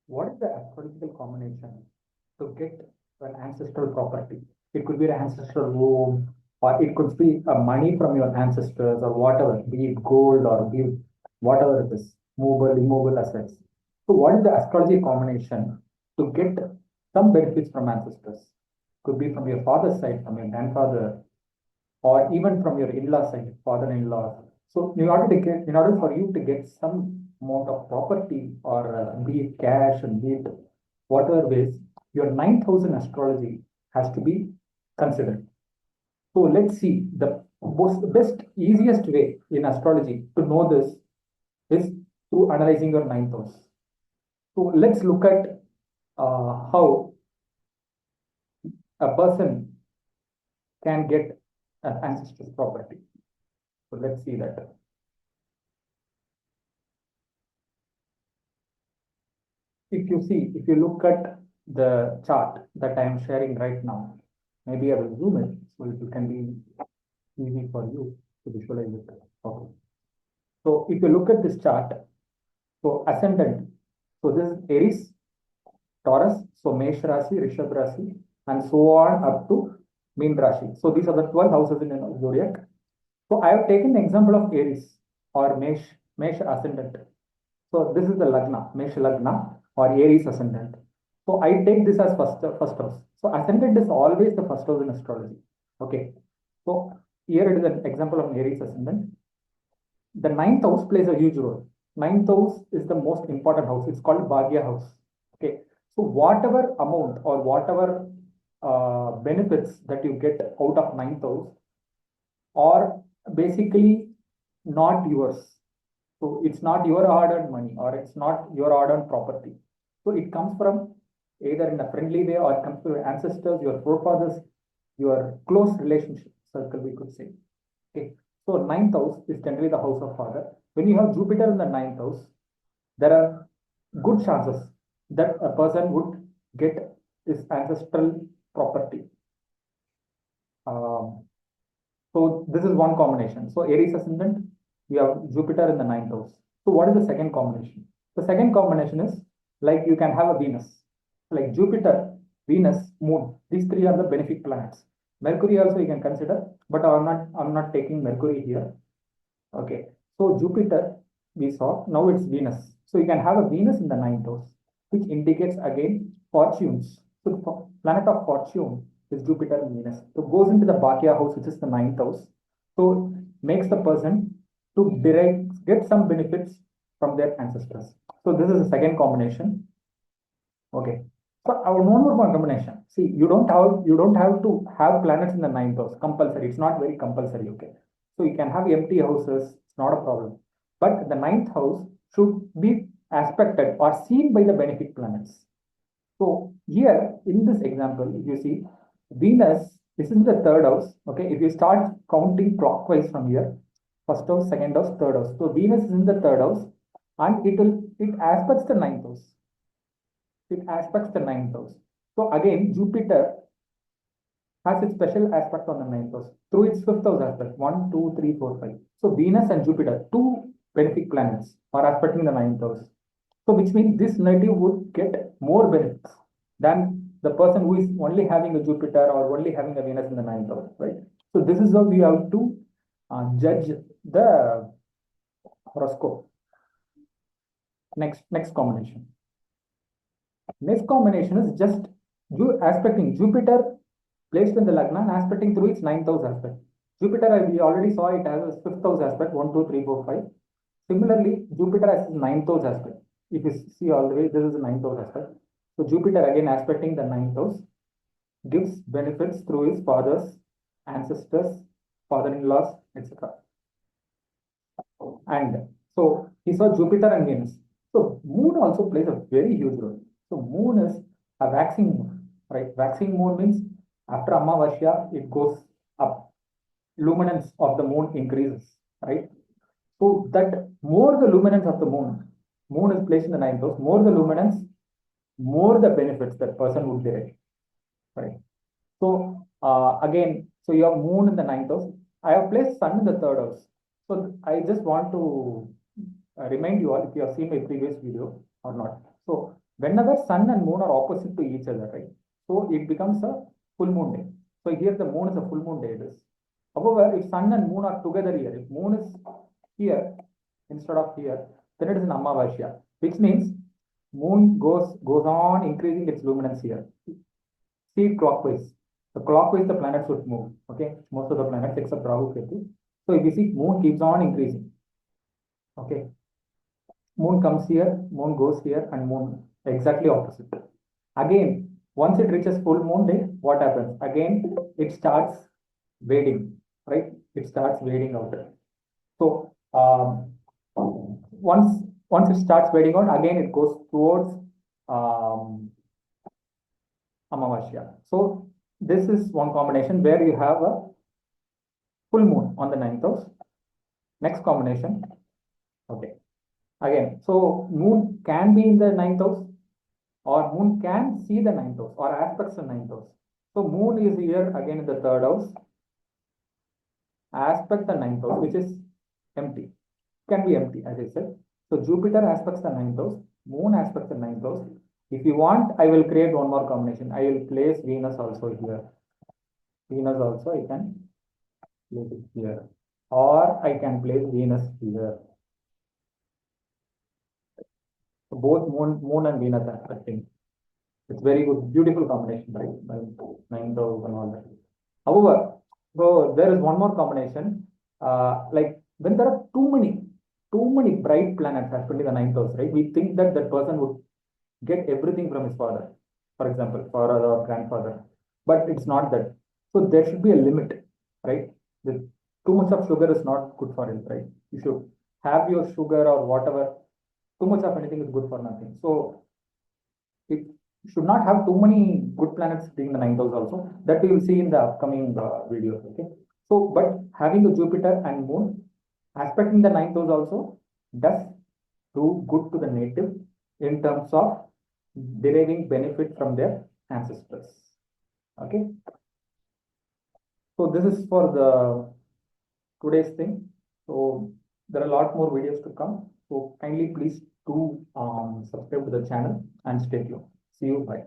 what is the astrological combination to get an ancestral property? It could be an ancestral home, or it could be money from your ancestors, or whatever, be it gold or be it whatever it is, movable, immovable assets. So, what is the astrology combination to get some benefits from ancestors? Could be from your father's side, from your grandfather, or even from your in-law side, father-in-law. So in order for you to get some amount of property or be it cash and be it whatever ways, your 9,000 astrology has to be considered. So let's see the best, easiest way in astrology to know this is through analyzing your 9,000. So let's look at how a person can get an ancestor's property. So let's see that. If you look at the chart that I am sharing right now, maybe I will zoom it so it can be easy for you to visualize it. Okay. So if you look at this chart, so ascendant, so this is Aries, Taurus, so Mesh Rashi, Rishabh Rashi, and so on up to Meen Rashi. So these are the 12 houses in the zodiac. So I have taken the example of Aries or Mesh ascendant. So this is the Lagna, Mesh Lagna or Aries ascendant. So I take this as first house. So ascendant is always the first house in astrology. Okay. So here it is an example of Aries ascendant. The ninth house plays a huge role. Ninth house is the most important house. It's called Bhagya house. Okay. So whatever amount or whatever benefits that you get out of ninth house are basically not yours. So it's not your hard-earned money or it's not your hard-earned property. So it comes from either in a friendly way or it comes from your ancestors, your forefathers, your close relationship circle, we could say. Okay. So ninth house is generally the house of father. When you have Jupiter in the ninth house, there are good chances that a person would get his ancestral property. So this is one combination. So Aries ascendant, you have Jupiter in the ninth house. So what is the second combination? The second combination is like you can have a Venus, like Jupiter, Venus, Moon. These three are the benefic planets. Mercury also you can consider, but I'm not taking Mercury here. Okay. So Jupiter we saw, now it's Venus. So you can have a Venus in the ninth house, which indicates again fortunes. So the planet of fortune is Jupiter and Venus. So goes into the Bhagya house, which is the ninth house. So makes the person to get some benefits from their ancestors. So this is the second combination. Okay. So our one more combination. See, you don't have to have planets in the ninth house compulsory. It's not very compulsory. Okay. So you can have empty houses. It's not a problem. But the ninth house should be aspected or seen by the benefic planets. So here in this example, if you see Venus, this is the third house. Okay, if you start counting clockwise from here, first house, second house, third house. So Venus is in the third house, and it aspects the ninth house. It aspects the ninth house. So again, Jupiter has its special aspect on the ninth house through its fifth house aspect. 1, 2, 3, 4, 5. So Venus and Jupiter, two benefic planets, are aspecting the ninth house. So which means this native would get more benefits than the person who is only having a Jupiter or only having a Venus in the ninth house, right? So this is how we have to judge the horoscope. Next combination. Next combination is just aspecting Jupiter placed in the Lagna and aspecting through its ninth house aspect. Jupiter, we already saw it has a fifth house aspect, 1, 2, 3, 4, 5. Similarly, Jupiter has its ninth house aspect. If you see all the way, this is the ninth house aspect. So Jupiter again aspecting the ninth house gives benefits through his fathers, ancestors, father-in-laws, etc. And so he saw Jupiter and Venus. So Moon also plays a very huge role. So Moon is a waxing moon, right? Waxing moon means after Amavasya, it goes up. Luminance of the moon increases, right? So that more the luminance of the moon is placed in the ninth house, more the luminance, more the benefits that person would derive, right? So again, so you have moon in the ninth house. I have placed sun in the third house. So I just want to remind you all if you have seen my previous video or not. So Whenever sun and moon are opposite to each other, right? So it becomes a full moon day. So here the moon is a full moon day. It is. However, if sun and moon are together here, if moon is here instead of here, then it is an Amavasya, which means moon goes on increasing its luminance here. See it clockwise. So clockwise the planets would move. Okay, most of the planets except Rahu Ketu. So if you see, moon keeps on increasing. Okay, moon comes here, moon goes here, and moon exactly opposite. Again, once it reaches full moon day, what happens? Again, it starts wading, right? It starts wading out. So once it starts wading out, again it goes towards Amavasya. So this is one combination where you have a full moon on the ninth house. Next combination. Okay. Again, so moon can be in the ninth house, or moon can see the ninth house, or aspects the ninth house. So moon is here again in the third house, aspect the ninth house, which is empty. Can be empty, as I said. So Jupiter aspects the ninth house, moon aspects the ninth house. If you want, I will create one more combination. I will place Venus also here. Venus also I can place it here, or I can place Venus here. So both moon and Venus aspecting. It's very good, beautiful combination, right? Ninth house and all that. However, so there is one more combination. Like when there are too many bright planets, especially the ninth house, right? We think that that person would get everything from his father, for example, father or grandfather, but it's not that. So there should be a limit, right? The, too much of sugar is not good for health, right? You should have your sugar or whatever. Too much of anything is good for nothing. So it should not have too many good planets being the ninth house also. That we will see in the upcoming videos. Okay. So, but having the Jupiter and Moon aspecting the ninth house also does do good to the native in terms of deriving benefit from their ancestors. Okay. So this is for the today's thing. So there are a lot more videos to come. So kindly please do subscribe to the channel and stay tuned. See you. Bye.